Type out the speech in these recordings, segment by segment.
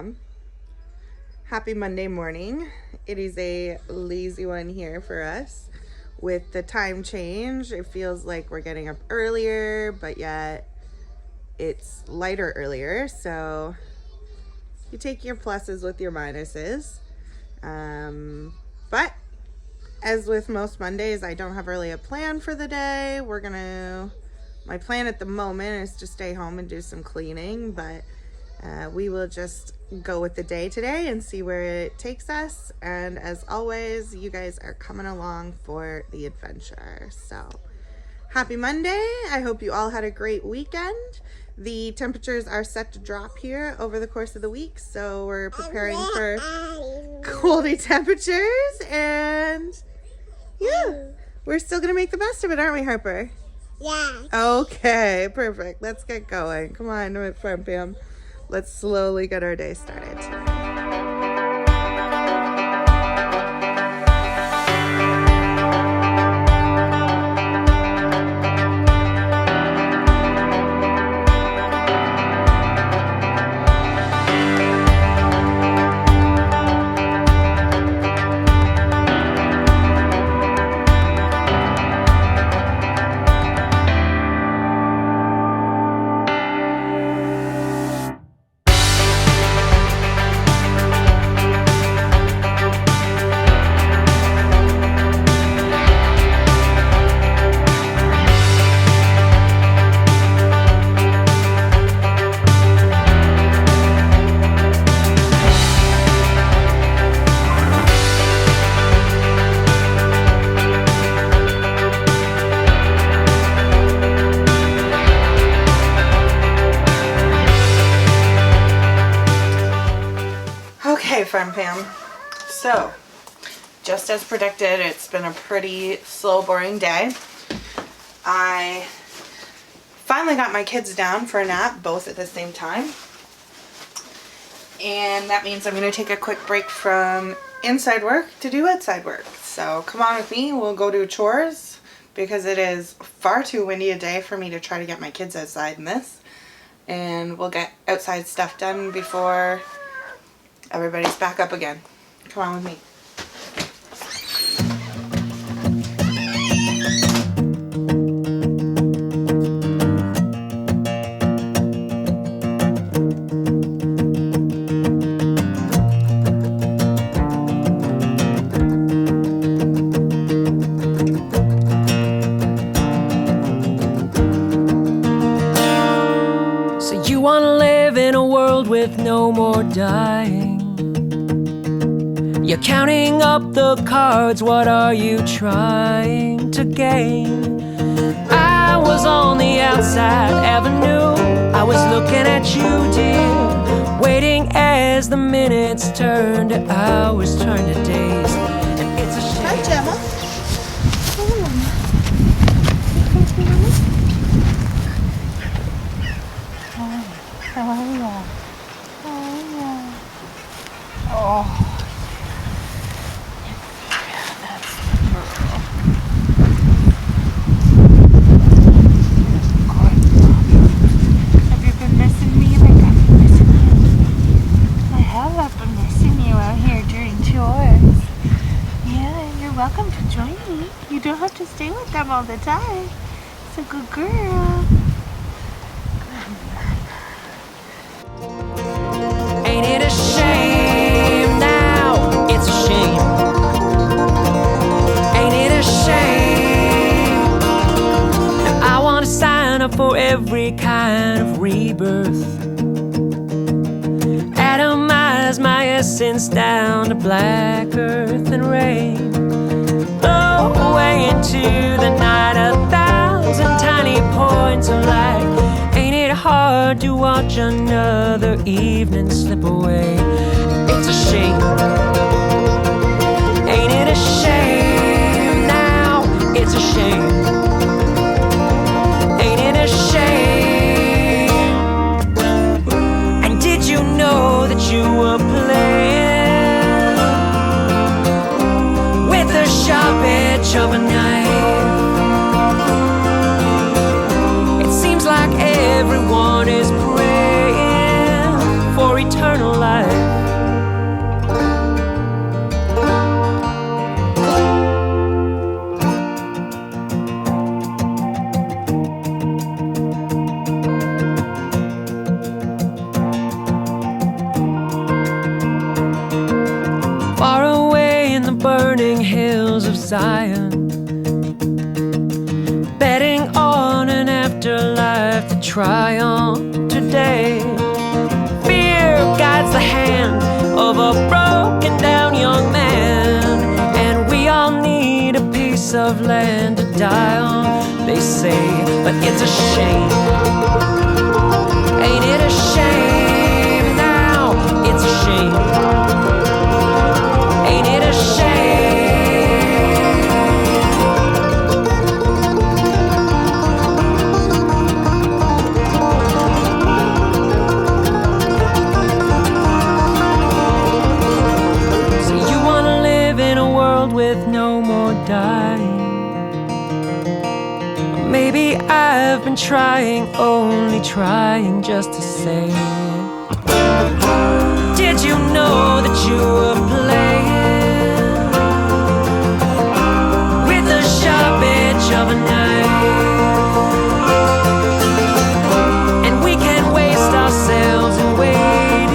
Pam. Happy Monday morning. It is a lazy one here for us. With the time change, it feels like we're getting up earlier, but yet it's lighter earlier. So you take your pluses with your minuses. But as with most Mondays, I don't have really a plan for the day. My plan at the moment is to stay home and do some cleaning, but we will just go with the day today and see where it takes us. And as always, you guys are coming along for the adventure. So happy Monday. I hope you all had a great weekend. The temperatures are set to drop here over the course of the week, so we're preparing for coldy temperatures. And yeah, we're still gonna make the best of it, aren't we, Harper? Yeah. Okay, perfect. Let's get going. Come on, my friend Pam. Let's slowly get our day started. Okay, friend Pam. So, just as predicted, it's been a pretty slow, boring day. I finally got my kids down for a nap, both at the same time. And that means I'm going to take a quick break from inside work to do outside work. So come on with me, we'll go do chores, because it is far too windy a day for me to try to get my kids outside in this. And we'll get outside stuff done before everybody's back up again. Come on with me. So you want to live in a world with no more dying. You're counting up the cards, what are you trying to gain? I was on the outside avenue, I was looking at you, dear, waiting as the minutes turned to hours, turned to days. And it's a shame. Hi, Gemma. How are you? How are you? Oh. Have you been missing me like I've been missing you? I have. I've been missing you out here doing chores. Yeah, you're welcome to join me. You don't have to stay with them all the time. It's a good girl. Ain't it a shame now? It's a shame. Ain't it a shame? Now I want to sign up for every kind of rebirth. Atomize my essence down to black earth and rain. Blow away into the night 1,000 tiny points of light. Ain't it hard to watch another evening slip away? It's a shame. Ain't it a shame now? It's a shame. Ain't it a shame? And did you know that you were playing with the sharp edge of a knife? It seems like everyone is praying for eternal life. Zion, betting on an afterlife to try on today. Fear guides the hand of a broken down young man, and we all need a piece of land to die on, they say, but it's a shame. Ain't it a shame now? It's a shame. Ain't it a shame? So you wanna live in a world with no more dying? Maybe I've been trying, only trying just to say, did you know that you were playing with the sharp edge of a knife? And we can waste ourselves in waiting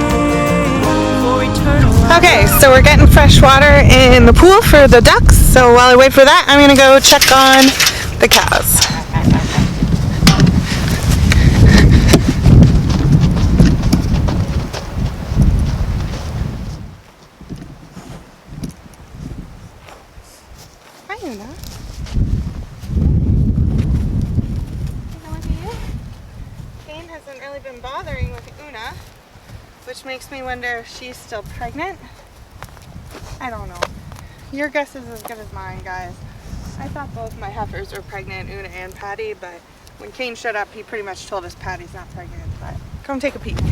for eternal life. Okay, so we're getting fresh water in the pool for the ducks. So while I wait for that, I'm gonna go check on the cows. Hi, Una. Look at you. Kane hasn't really been bothering with Una, which makes me wonder if she's still pregnant. I don't know. Your guess is as good as mine, guys. I thought both my heifers were pregnant, Una and Patty, but when Kane showed up, he pretty much told us Patty's not pregnant. But come take a peek. Has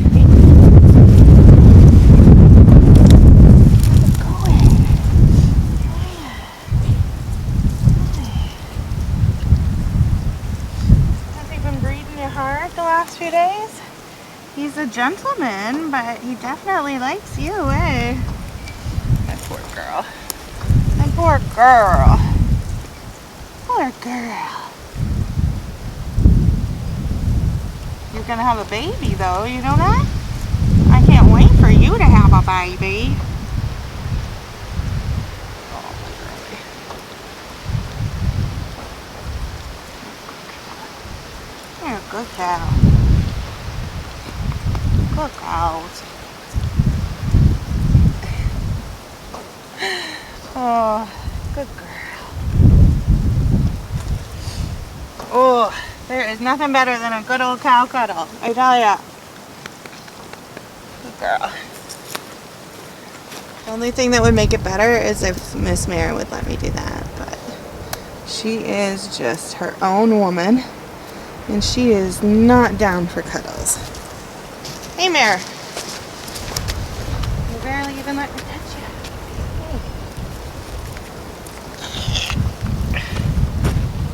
he been breathing you hard the last few days? He's a gentleman, but he definitely likes you, eh? My poor girl. My poor girl. Poor girl. You're gonna have a baby though, you know that? I can't wait for you to have a baby. Oh, my girlie. You're a good cow. Good cows. Oh, good girl. Oh, there is nothing better than a good old cow cuddle, I tell ya. Good girl. The only thing that would make it better is if Miss Mare would let me do that, but she is just her own woman, and she is not down for cuddles. Hey, Mare. You barely even let me touch you.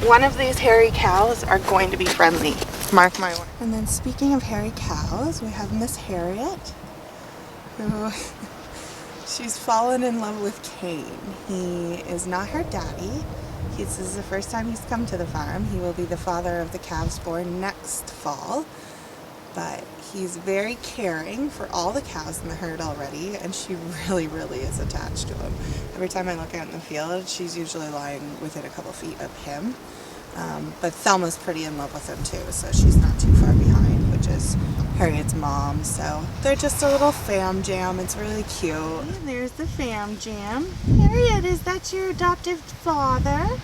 One of these hairy cows are going to be friendly. Mark my word. And then speaking of hairy cows, we have Miss Harriet, who she's fallen in love with Kane. He is not her daddy. This is the first time he's come to the farm. He will be the father of the calves born next fall. But he's very caring for all the cows in the herd already, and she really, really is attached to him. Every time I look out in the field, she's usually lying within a couple feet of him. But Thelma's pretty in love with him too, so she's not too far behind, which is Harriet's mom. So they're just a little fam jam. It's really cute. And there's the fam jam. Harriet, is that your adoptive father?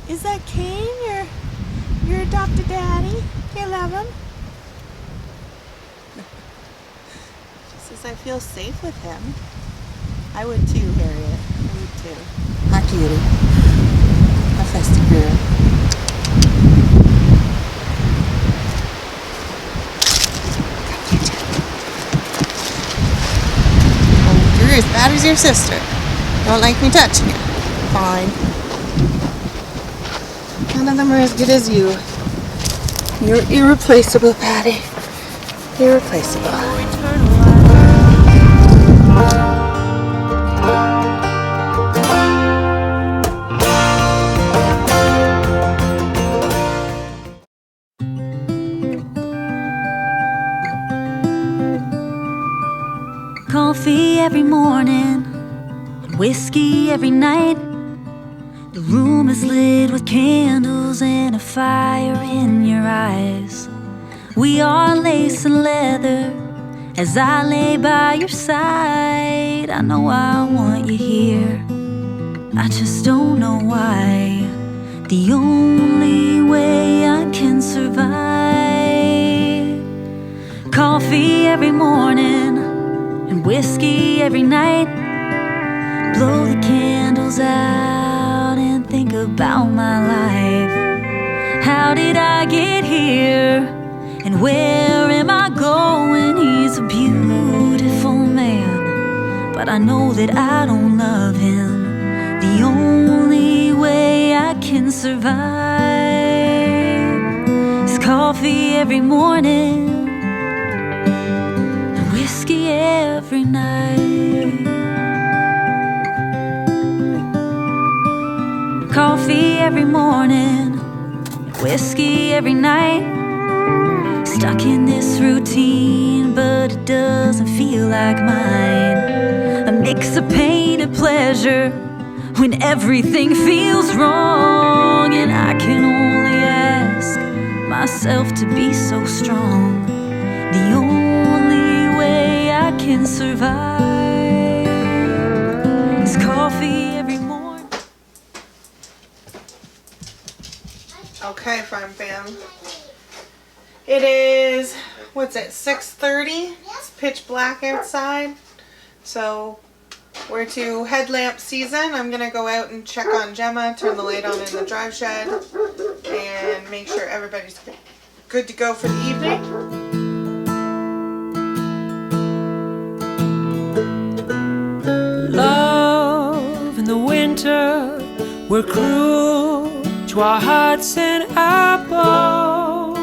Is that Kane, your adopted daddy? Do you love him? She says I feel safe with him. I would too, Harriet. I would too. Hi, cutie. A festive girl. Oh, you're as bad as your sister. Don't like me touching you. Fine. None of them are as good as you. You're irreplaceable, Patty. Irreplaceable. Coffee every morning, whiskey every night. The room is lit with candles and a fire in your eyes. We are lace and leather as I lay by your side. I know I want you here, I just don't know why. The only way I can survive. Coffee every morning and whiskey every night. Blow the candles out and think about my life. How did I get here? And where am I going? He's a beautiful man, but I know that I don't love him. The only way I can survive is coffee every morning and whiskey every night. Coffee every morning, whiskey every night. Stuck in this routine, but it doesn't feel like mine. A mix of pain and pleasure when everything feels wrong. And I can only ask myself to be so strong. The only way I can survive is coffee every morning. Okay, Farm Fam. It is, what's it, 6:30? It's pitch black outside. So we're to headlamp season. I'm going to go out and check on Gemma, turn the light on in the drive shed, and make sure everybody's good to go for the evening. Love in the winter, we're cruel to our hearts and our bones.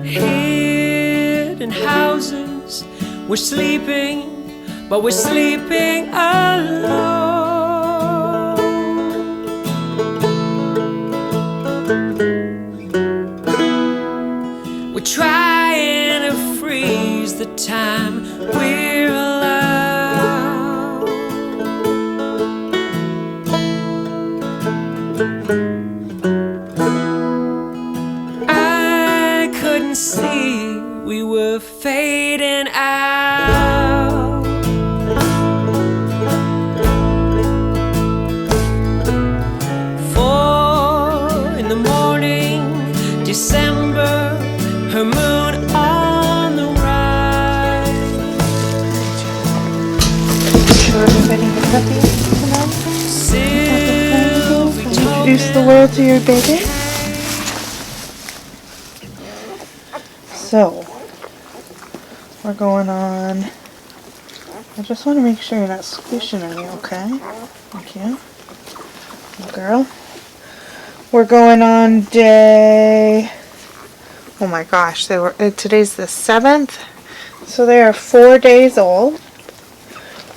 Hid in houses, we're sleeping, but we're sleeping alone. We're trying to freeze the time we're allowed. I couldn't see we were fading out. 4 in the morning, December, her moon on the rise. Show everybody the puppies tonight. Sylvie told Introduce the world to your baby. So, we're going on. I just want to make sure you're not squishing any, okay? Thank you. Good girl. We're going on day, oh my gosh, today's the 7th. So they are 4 days old.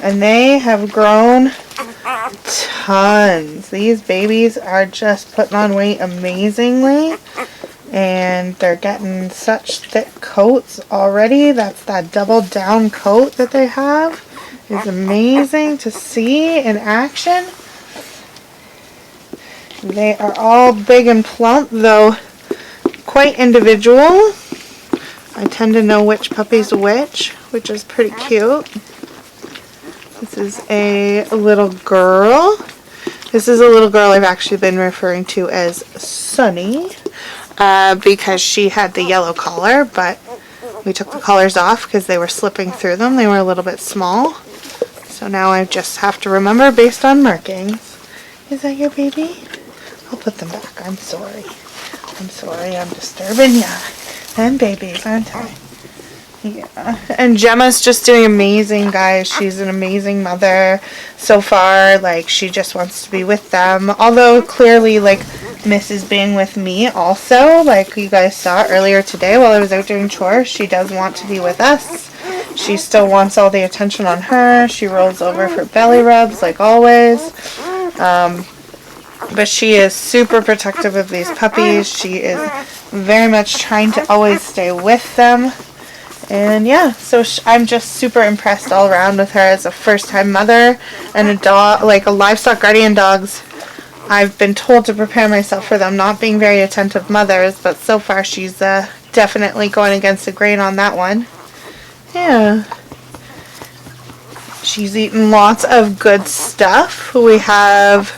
And they have grown tons. These babies are just putting on weight amazingly. And they're getting such thick coats already. That's that double down coat that they have. It's amazing to see in action. They are all big and plump, though quite individual. I tend to know which puppy's which is pretty cute. This is a little girl. This is a little girl I've actually been referring to as Sunny. Because she had the yellow collar, but we took the collars off because they were slipping through them. They were a little bit small. So now I just have to remember based on markings. Is that your baby? I'll put them back. I'm sorry. I'm sorry I'm disturbing ya. And babies, aren't I? Yeah. And Gemma's just doing amazing, guys. She's an amazing mother so far. Like, she just wants to be with them. Although, clearly, like, misses being with me also. Like you guys saw earlier today while I was out doing chores. She does want to be with us. She still wants all the attention on her. She rolls over for belly rubs like always. But she is super protective of these puppies. She is very much trying to always stay with them. And yeah, so I'm just super impressed all around with her as a first-time mother and a dog, like a livestock guardian dogs. I've been told to prepare myself for them not being very attentive mothers, but so far she's definitely going against the grain on that one. Yeah. She's eaten lots of good stuff. We have,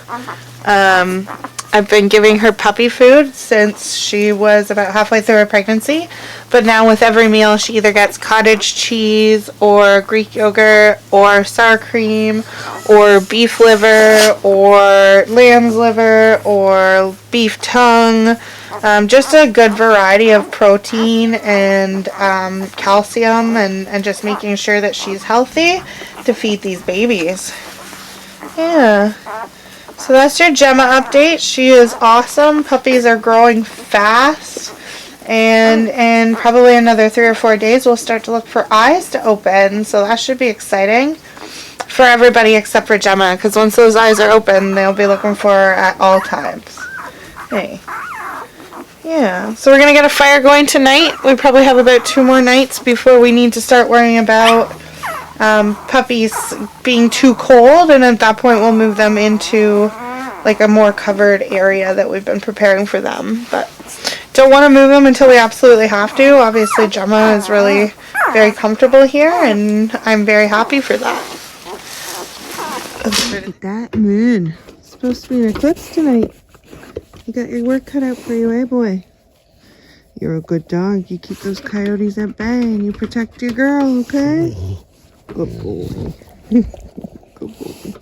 I've been giving her puppy food since she was about halfway through her pregnancy. But now with every meal, she either gets cottage cheese or Greek yogurt or sour cream or beef liver or lamb's liver or beef tongue. Just a good variety of protein and calcium and just making sure that she's healthy to feed these babies. Yeah. So that's your Gemma update. She is awesome. Puppies are growing fast. And in probably another 3 or 4 days, we'll start to look for eyes to open. So that should be exciting for everybody except for Gemma. Because once those eyes are open, they'll be looking for her at all times. Hey. Yeah. So we're going to get a fire going tonight. We probably have about 2 more nights before we need to start worrying about puppies being too cold. And at that point, we'll move them into like a more covered area that we've been preparing for them. But don't want to move them until we absolutely have to. Obviously, Gemma is really very comfortable here, and I'm very happy for that. Look at that moon. It's supposed to be an eclipse tonight. You got your work cut out for you, eh, boy? You're a good dog. You keep those coyotes at bay, and you protect your girl, okay? Good boy. Good boy.